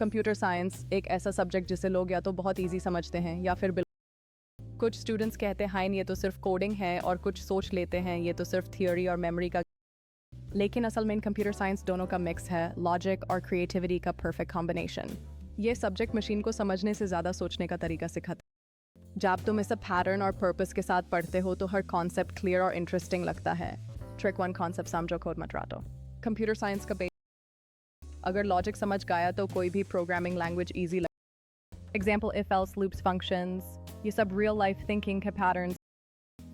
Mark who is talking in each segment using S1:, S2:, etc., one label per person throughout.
S1: Computer science एक ऐसा subject जिसे लोग या तो बहुत इजी समझते हैं या फिर कुछ स्टूडेंट्स कहते हैं ये तो सिर्फ कोडिंग है, और कुछ सोच लेते हैं ये तो सिर्फ थियोरी और मेमोरी का। लेकिन असल में कंप्यूटर साइंस दोनों का मिक्स है, लॉजिक और क्रिएटिविटी का परफेक्ट कॉम्बिनेशन। ये सब्जेक्ट मशीन को समझने से ज़्यादा सोचने का तरीका सिखाता है। जब तुम इसे पैटर्न और पर्पस के साथ पढ़ते हो तो हर कॉन्सेप्ट क्लियर और इंटरेस्टिंग लगता है। ट्रिक 1, कॉन्सेप्ट समझो, कोड मत रटो। कंप्यूटर साइंस का अगर लॉजिक समझ गया तो कोई भी प्रोग्रामिंग लैंग्वेज ईजी लगे। Example if else loops functions, ये सब रियल लाइफ थिंकिंग के पैटर्न्स।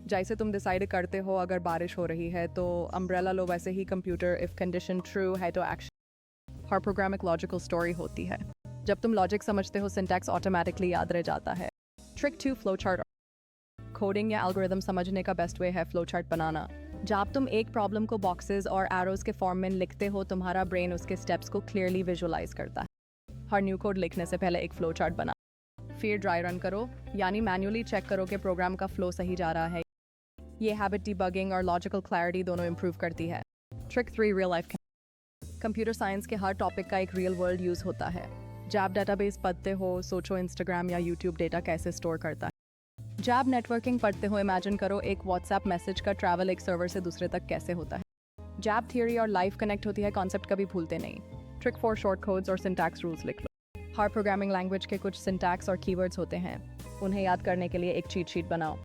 S1: जैसे तुम डिसाइड करते हो अगर बारिश हो रही है तो अम्ब्रेला लो, वैसे ही कंप्यूटर इफ कंडीशन ट्रू है तो एक्शन। हर प्रोग्राम एक लॉजिकल स्टोरी होती है। जब तुम लॉजिक समझते हो सिंटैक्स ऑटोमेटिकली याद रह जाता है। Trick 2, flow chart. कोडिंग या एल्गोरिथम समझने का बेस्ट वे है फ्लो चार्ट बनाना। जब तुम एक प्रॉब्लम को बॉक्सेस और एरोज के फॉर्म में लिखते हो, तुम्हारा ब्रेन उसके स्टेप्स को क्लियरली विजुअलाइज करता है। हर न्यू कोड लिखने से पहले एक फ्लो चार्ट बना, फिर ड्राई रन करो, यानी मैन्युअली चेक करो कि प्रोग्राम का फ्लो सही जा रहा है। ये हैबिट डिबगिंग और लॉजिकल क्लैरिटी दोनों इंप्रूव करती है। Trick 3, real life. Computer science के हर टॉपिक का एक रियल वर्ल्ड यूज होता है। जब डेटाबेस पढ़ते हो, सोचो इंस्टाग्राम या यूट्यूब डेटा कैसे स्टोर करता है। जब नेटवर्किंग पढ़ते हो, इमेजिन करो एक व्हाट्सएप मैसेज का ट्रैवल एक सर्वर से दूसरे तक कैसे होता है। जब थियोरी और लाइफ कनेक्ट होती है, कॉन्सेप्ट कभी भूलते नहीं। ट्रिक 4, शॉर्ट कोड्स और सिंटैक्स रूल्स लिख लो। हर प्रोग्रामिंग लैंग्वेज के कुछ सिंटैक्स और कीवर्ड्स होते हैं, उन्हें याद करने के लिए एक चीट शीट बनाओ।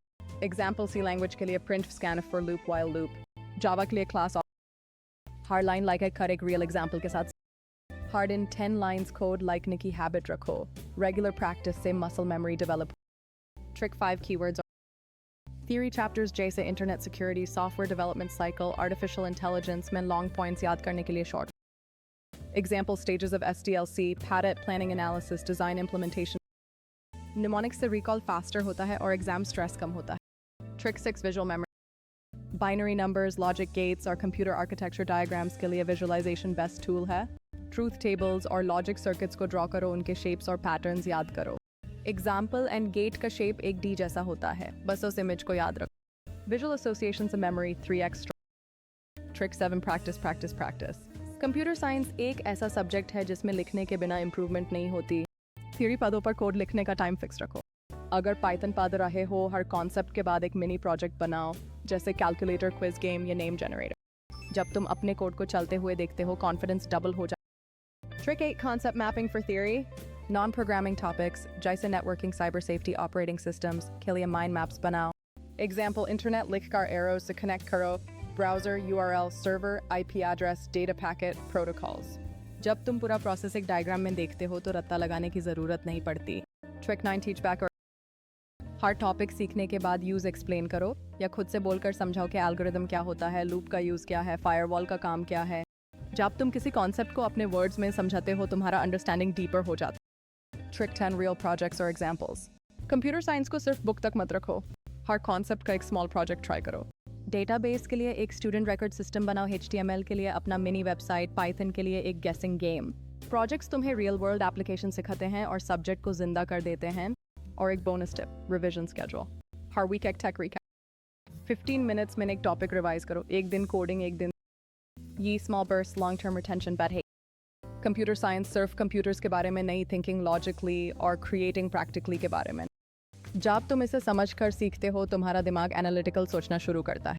S1: एग्जाम्पल सी लैंग्वेज के लिए print, scan for loop, while loop. Java के लिए क्लास। हर लाइन लाइक एक हर एक रियल एग्जाम्पल के साथ। हार्ड इन 10 लाइन्स कोड लिखने की हैबिट रखो। रेगुलर प्रैक्टिस से muscle memory develop. Trick 5, keywords. Theory chapters जैसे internet security, software development cycle, artificial intelligence में लॉन्ग पॉइंट्स याद करने के लिए short. Example stages of SDLC, पैरेट, planning analysis, design implementation. Mnemonics से रिकॉल फास्टर होता है और एग्जाम स्ट्रेस कम होता है। Trick 6, visual memory. Binary numbers, logic gates और कंप्यूटर आर्किटेक्चर डायग्राम्स के लिए विजुअलाइजेशन बेस्ट टूल है। ट्रूथ टेबल्स और लॉजिक सर्किट्स को ड्रॉ करो, उनके शेप्स और पैटर्न्स याद करो। एग्जाम्पल एंड गेट का शेप एक डी जैसा होता है, बस उस इमेज को याद रखो। विजुअल एसोसिएशन से memory 3x। Trick 7, practice practice practice. Computer science एक ऐसा सब्जेक्ट है जिसमें लिखने के बिना इंप्रूवमेंट नहीं होती। थियरी पदों पर कोड लिखने का टाइम फिक्स रखो। अगर पाइथन पढ़ रहे हो, हर कॉन्सेप्ट के बाद एक मिनी प्रोजेक्ट बनाओ, जैसे कैलकुलेटर, क्विज गेम या नेम जनरेटर। जब तुम अपने कोड को चलते हुए देखते हो, कॉन्फिडेंस डबल हो जाए। Trick 8, concept mapping for theory. Non programming topics जैसे networking, cyber safety, operating systems के लिए माइंड मैप्स बनाओ। एग्जाम्पल इंटरनेट लिखकर एरोज से कनेक्ट करो। Browser, URL, server, IP address, data packet, protocols. जब तुम पूरा प्रोसेस एक डायग्राम में देखते हो तो रत्ता लगाने की ज़रूरत नहीं पड़ती। Trick 9, teach back. हर टॉपिक सीखने के बाद यूज़ एक्सप्लेन करो या खुद से बोलकर समझाओ कि एल्गोरिदम क्या होता है, लूप का यूज़ क्या है, फायरवॉल का काम क्या है। जब तुम किसी कॉन्सेप्ट को अपने वर्ड्स में समझाते हो, तुम्हारा अंडरस्टैंडिंग डीपर हो जाता है। ट्रिक 10, रियल प्रोजेक्ट्स और एग्जाम्पल्स। कंप्यूटर साइंस को सिर्फ बुक तक मत रखो, हर कॉन्सेप्ट का एक स्मॉल प्रोजेक्ट ट्राई करो। डेटाबेस के लिए एक स्टूडेंट रिकॉर्ड सिस्टम बनाओ, HTML के लिए अपना मिनी वेबसाइट, पाइथन के लिए एक गेसिंग गेम। प्रोजेक्ट्स तुम्हें रियल वर्ल्ड एप्लीकेशन सिखाते हैं और सब्जेक्ट को जिंदा कर देते हैं। और एक बोनस टिप, रिवीजन स्केड्यूल। हर वीक एक टेक रिकैप। 15 मिनट्स में एक टॉपिक रिवाइज करो, एक दिन कोडिंग, एक दिन ये small burst long term retention बढ़े। कंप्यूटर साइंस सिर्फ कंप्यूटर्स के बारे में नहीं, थिंकिंग लॉजिकली और क्रिएटिंग प्रैक्टिकली के बारे में। जब तुम इसे समझ कर सीखते हो, तुम्हारा दिमाग एनालिटिकल सोचना शुरू करता है।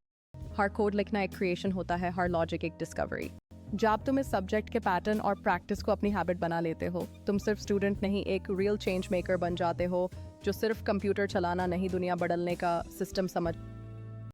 S1: हर कोड लिखना एक क्रिएशन होता है, हर लॉजिक एक डिस्कवरी। जब तुम इस सब्जेक्ट के पैटर्न और प्रैक्टिस को अपनी हैबिट बना लेते हो, तुम सिर्फ स्टूडेंट नहीं, एक रियल चेंज मेकर बन जाते हो, जो सिर्फ कंप्यूटर चलाना नहीं, दुनिया बदलने का सिस्टम समझ